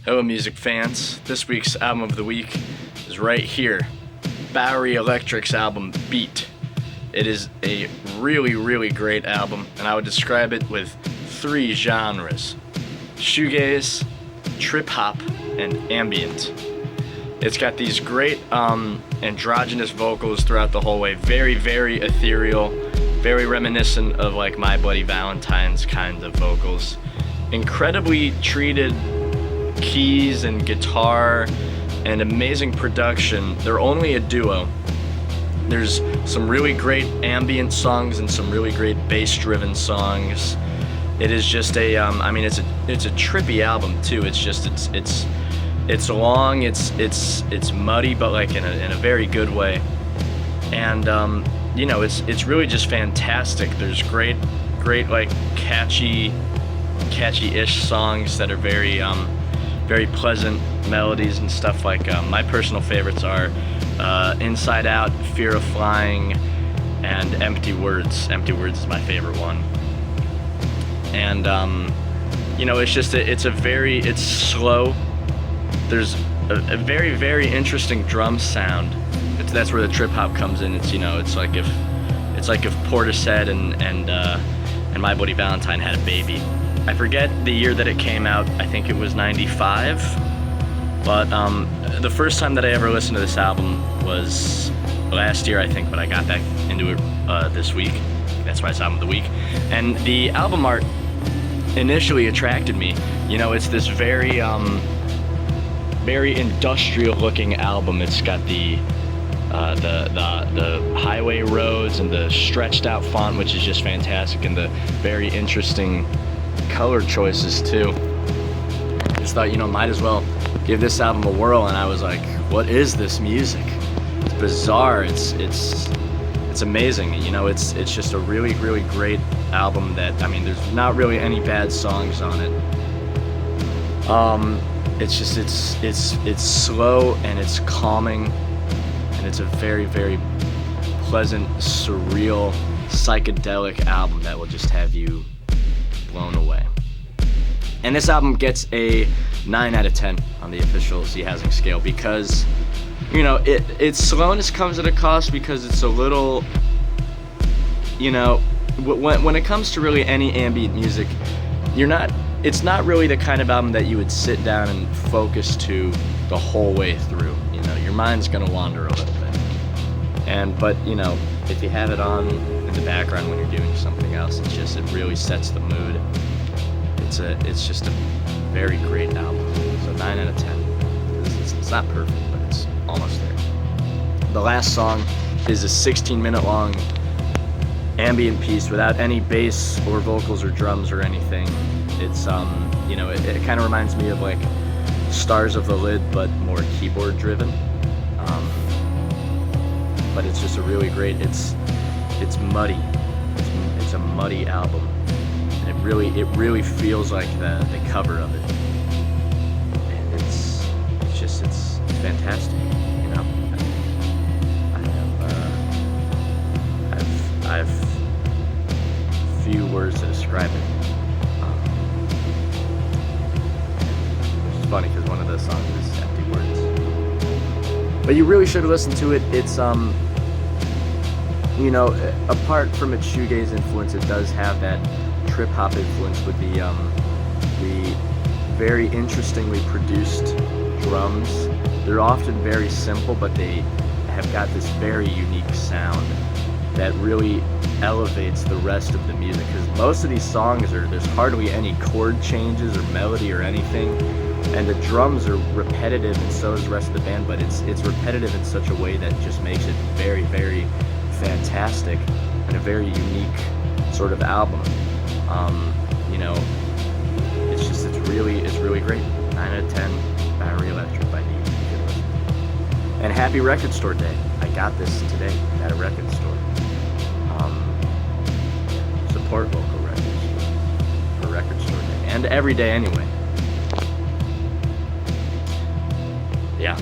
Hello music fans, this week's album of the week is right here, Bowery Electric's album Beat. It is a really great album, and I would describe it with 3 genres: shoegaze, trip hop, and ambient. It's got these great androgynous vocals throughout the whole way, very ethereal, very reminiscent of like My Bloody Valentine's kind of vocals. Incredibly treated keys and guitar and amazing production. They're only a duo. There's some really great ambient songs and some really great bass-driven songs. It is just a it's a trippy album too. It's long, it's muddy, but like in a very good way. And it's really just fantastic. There's great like catchy-ish songs that are very pleasant melodies and stuff. Like my personal favorites are Inside Out, Fear of Flying, and Empty Words. Empty Words is my favorite one. And it's slow. There's a very interesting drum sound. That's where the trip hop comes in. It's like if Portishead and My Bloody Valentine had a baby. I forget the year that it came out. I think it was 95. But the first time that I ever listened to this album was last year, I think, but I got back into it this week. That's why it's album of the week. And the album art initially attracted me. It's this very industrial looking album. It's got the highway roads and the stretched out font, which is just fantastic, and the very interesting color choices too. Just thought, might as well give this album a whirl, and I was like, what is this music? It's bizarre. It's amazing. It's just a really great album that, there's not really any bad songs on it. It's slow and it's calming, and it's a very pleasant, surreal, psychedelic album that will just have you blown away. And this album gets a 9 out of 10 on the official Z Housing scale because, its slowness comes at a cost, because it's a little, when it comes to really any ambient music, it's not really the kind of album that you would sit down and focus to the whole way through. Your mind's gonna wander a little bit. But if you have it on in the background when you're doing something else, it really sets the mood. It's just a very great album. So 9 out of 10. It's not perfect, but it's almost there. The last song is a 16-minute long ambient piece without any bass or vocals or drums or anything. It's it kind of reminds me of like Stars of the Lid, but more keyboard driven. But it's just a really great. It's muddy. It's a muddy album. And it really feels like the cover of it. And it's fantastic. I have few words to describe it. Which is funny because one of the songs is Empty Words. But you really should listen to it. It's apart from its shoegaze influence, it does have that trip hop influence with the very interestingly produced drums. They're often very simple, but they have got this very unique sound that really elevates the rest of the music, because most of these songs there's hardly any chord changes or melody or anything, and the drums are repetitive, and so is the rest of the band, but it's repetitive in such a way that just makes it very fantastic and a very unique sort of album. It's really great. 9 out of 10. Bowery Electric by Deep. And happy Record Store Day. I got this today at a record store. Support local records for Record Store Day, and every day anyway. Yeah.